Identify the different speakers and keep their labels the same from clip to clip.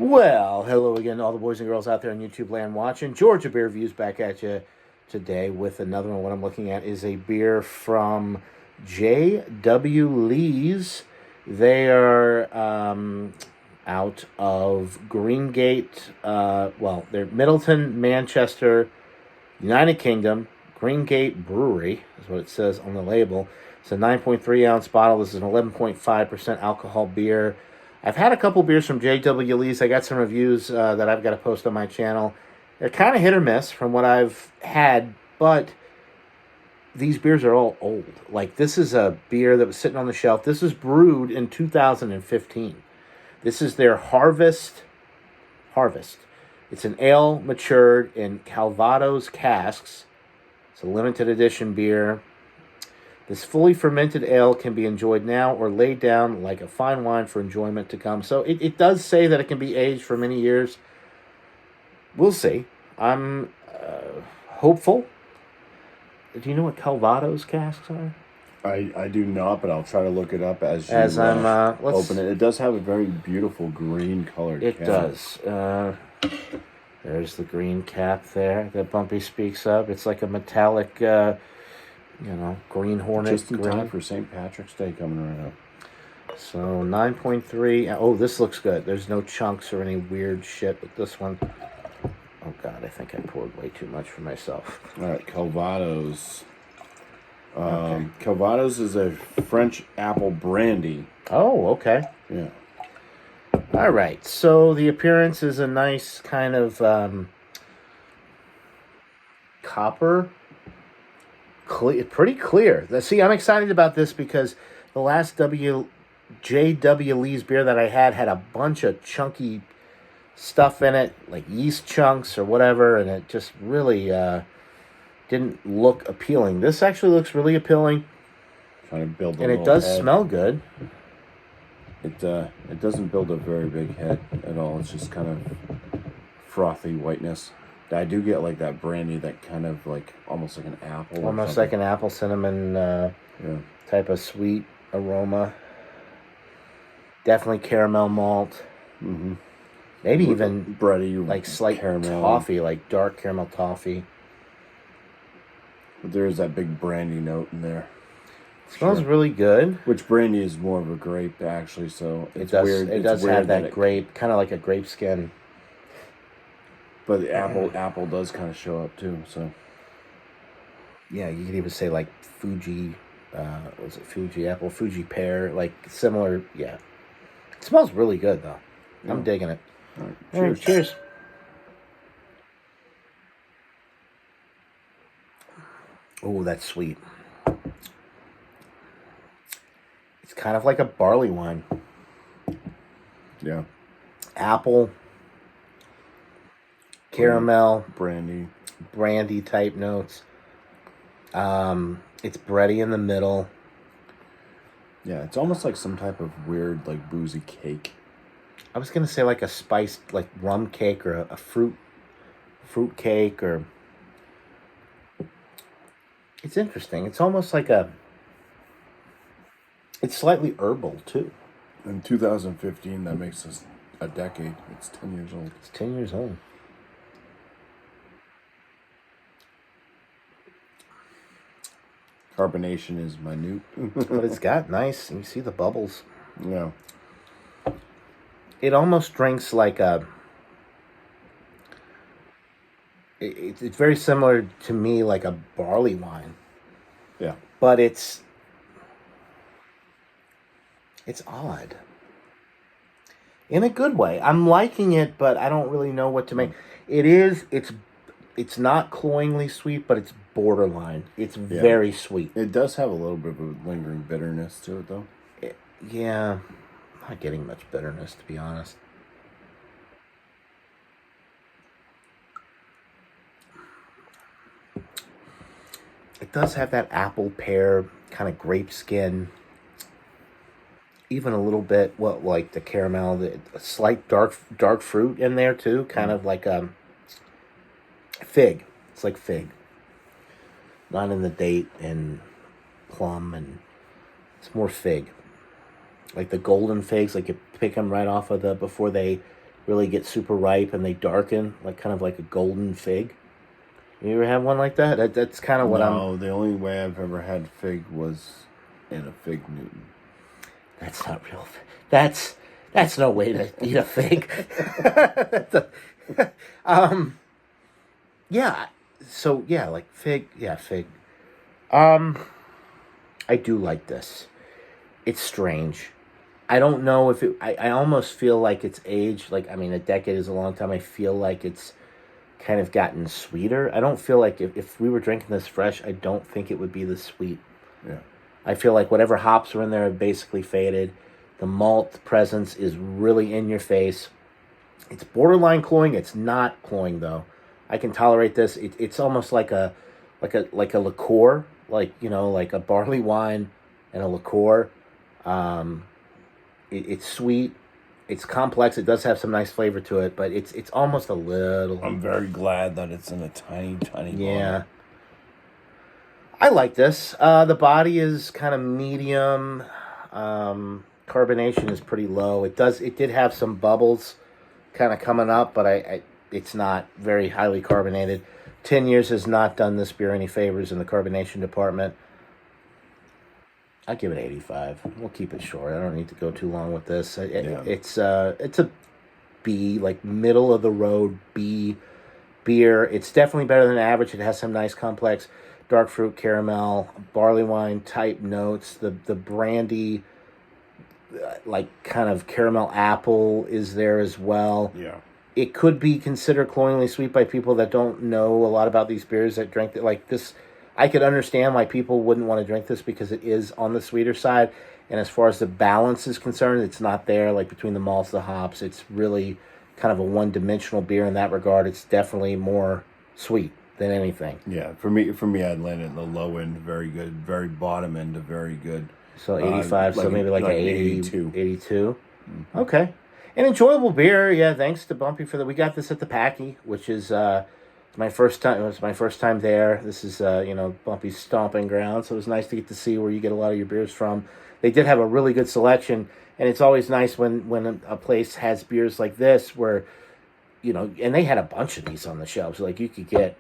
Speaker 1: Well, hello again to all the boys and girls out there on YouTube land watching. Georgia Beer Views back at you today with another one. What I'm looking at is a beer from J.W. Lee's. They are out of Greengate, they're Middleton, Manchester, United Kingdom. Greengate Brewery is what it says on the label. It's a 9.3 ounce bottle. This is an 11.5% alcohol beer. I've had a couple beers from J.W. Lee's. I got some reviews that I've got to post on my channel. They're kind of hit or miss from what I've had, but these beers are all old. Like, this is a beer that was sitting on the shelf. This was brewed in 2015. This is their Harvest. It's an ale matured in Calvados casks. It's a limited edition beer. This fully fermented ale can be enjoyed now or laid down like a fine wine for enjoyment to come. So it does say that it can be aged for many years. We'll see. I'm hopeful. Do you know what Calvados casks are?
Speaker 2: I do not, but I'll try to look it up as
Speaker 1: I'm
Speaker 2: open it. It does have a very beautiful green colored
Speaker 1: It
Speaker 2: cap.
Speaker 1: does. There's the green cap there that Bumpy speaks of. It's like a metallic, Green Hornet.
Speaker 2: Just in
Speaker 1: green.
Speaker 2: time for St. Patrick's Day coming right up.
Speaker 1: So 9.3. Oh, this looks good. There's no chunks or any weird shit with this one. Oh, God, I think I poured way too much for myself.
Speaker 2: All right, Calvados.
Speaker 1: Okay.
Speaker 2: Calvados is a French apple brandy.
Speaker 1: Oh, okay.
Speaker 2: Yeah.
Speaker 1: All right. So the appearance is a nice kind of copper. Pretty clear. See, I'm excited about this because the last J.W. Lee's beer that I had a bunch of chunky stuff in it, like yeast chunks or whatever, and it just really didn't look appealing. This actually looks really appealing.
Speaker 2: Trying to build a
Speaker 1: and it
Speaker 2: little
Speaker 1: does
Speaker 2: head.
Speaker 1: smell good.
Speaker 2: It doesn't build a very big head at all. It's just kind of frothy whiteness. I do get like that brandy, that kind of like almost like an apple.
Speaker 1: Almost like an apple cinnamon type of sweet aroma. Definitely caramel malt.
Speaker 2: Mm-hmm.
Speaker 1: Maybe even
Speaker 2: bready,
Speaker 1: like slight
Speaker 2: caramel
Speaker 1: toffee, like dark caramel toffee.
Speaker 2: But there's that big brandy note in there.
Speaker 1: Smells really good.
Speaker 2: Which brandy is more of a grape, actually, so it's weird.
Speaker 1: It does have that grape, kind of like a grape skin.
Speaker 2: But the apple does kind of show up too, so.
Speaker 1: Yeah, you could even say like Fuji, was it Fuji apple, Fuji pear, like similar, yeah. It smells really good though. Yeah. I'm digging it.
Speaker 2: All right,
Speaker 1: cheers. All right, cheers. Oh, that's sweet. It's kind of like a barley wine.
Speaker 2: Yeah.
Speaker 1: Apple, caramel,
Speaker 2: brandy
Speaker 1: type notes. It's bready in the middle.
Speaker 2: Yeah, it's almost like some type of weird, like, boozy cake.
Speaker 1: I was gonna say like a spiced, like rum cake or a fruit cake, or it's interesting. It's almost like it's slightly herbal too.
Speaker 2: In 2015, that makes us a decade. It's 10 years old.
Speaker 1: It's 10 years old.
Speaker 2: Carbonation is minute.
Speaker 1: But it's got nice, you see the bubbles.
Speaker 2: Yeah.
Speaker 1: It almost drinks like it's very similar to me, like a barley wine.
Speaker 2: Yeah.
Speaker 1: But it's odd. In a good way. I'm liking it, but I don't really know what to make. It's not cloyingly sweet, but it's borderline. It's very sweet.
Speaker 2: It does have a little bit of a lingering bitterness to it, though.
Speaker 1: I'm not getting much bitterness, to be honest. It does have that apple pear kind of grape skin. Even a little bit, like the caramel, a slight dark fruit in there too, kind of like fig. It's like fig. Not in the date and plum, and it's more fig. Like the golden figs, like you pick them right off of before they really get super ripe and they darken, like kind of like a golden fig. You ever have one like that? That's kind of what
Speaker 2: No, the only way I've ever had fig was in a fig Newton.
Speaker 1: That's not real. That's no way to eat a fig. Yeah. So yeah, like fig. Yeah, fig. I do like this. It's strange. I don't know if it. I almost feel like it's aged. Like, I mean, a decade is a long time. I feel like it's kind of gotten sweeter. I don't feel like if we were drinking this fresh, I don't think it would be this sweet.
Speaker 2: Yeah.
Speaker 1: I feel like whatever hops are in there have basically faded. The malt presence is really in your face. It's borderline cloying. It's not cloying though. I can tolerate this. It's almost like a liqueur, like, you know, like a barley wine and a liqueur. It's sweet. It's complex. It does have some nice flavor to it, but it's almost a little.
Speaker 2: I'm very glad that it's in a tiny bottle.
Speaker 1: Yeah. I like this. The body is kind of medium. Carbonation is pretty low. It did have some bubbles kind of coming up, but it's not very highly carbonated. 10 years has not done this beer any favors in the carbonation department. I'll give it 85. We'll keep it short. I don't need to go too long with this. It's a B, like middle of the road B beer. It's definitely better than average. It has some nice complex dark fruit, caramel, barley wine type notes. The brandy, like kind of caramel apple is there as well.
Speaker 2: Yeah.
Speaker 1: It could be considered cloyingly sweet by people that don't know a lot about these beers, that drink it like this. I could understand why people wouldn't want to drink this because it is on the sweeter side. And as far as the balance is concerned, it's not there. Like between the malts, the hops, it's really kind of a one-dimensional beer in that regard. It's definitely more sweet than anything.
Speaker 2: Yeah, for me, I'd land it in the low end, very good. Very bottom end, a very good.
Speaker 1: So 85, so maybe like an
Speaker 2: 82.
Speaker 1: 82. Mm-hmm. Okay. An enjoyable beer, yeah. Thanks to Bumpy for that. We got this at the Packy, which is my first time. It was my first time there. This is Bumpy's stomping ground, so it was nice to get to see where you get a lot of your beers from. They did have a really good selection, and it's always nice when a place has beers like this, where and they had a bunch of these on the shelves. Like you could get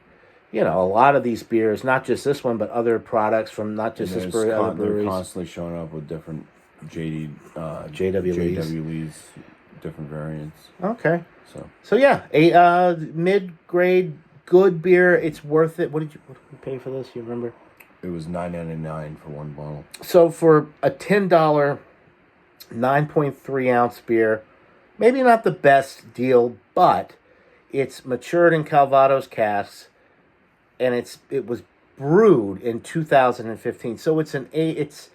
Speaker 1: a lot of these beers, not just this one, but other products from not just this brewery, other breweries.
Speaker 2: They're constantly showing up with different
Speaker 1: JW
Speaker 2: Lee's, different variants.
Speaker 1: Okay.
Speaker 2: So
Speaker 1: yeah, a mid-grade good beer. It's worth it. What did you pay for this? You remember?
Speaker 2: It was $9.99 for one bottle.
Speaker 1: So for a $10 9.3 ounce beer, maybe not the best deal, but it's matured in Calvados casks, and it was brewed in 2015. So it's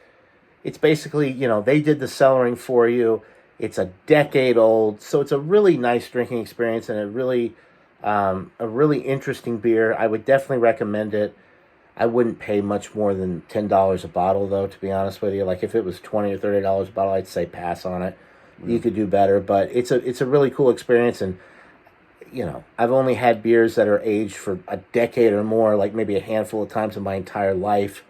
Speaker 1: basically, they did the cellaring for you. It's a decade old, so it's a really nice drinking experience and a really interesting beer. I would definitely recommend it. I wouldn't pay much more than $10 a bottle, though, to be honest with you. Like if it was $20 or $30 a bottle, I'd say pass on it. You could do better, but it's a really cool experience. And I've only had beers that are aged for a decade or more, like maybe a handful of times in my entire life.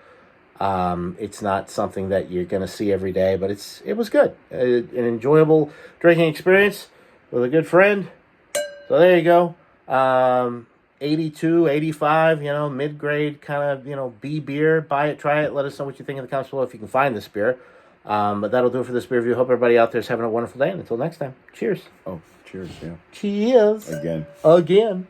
Speaker 1: It's not something that you're going to see every day, but it was good. An enjoyable drinking experience with a good friend. So there you go. 82, 85, mid-grade kind of, B beer. Buy it, try it. Let us know what you think in the comments below if you can find this beer. But that'll do it for this beer review. Hope everybody out there is having a wonderful day. And until next time, cheers.
Speaker 2: Oh, cheers, yeah.
Speaker 1: Cheers.
Speaker 2: Again.
Speaker 1: Again.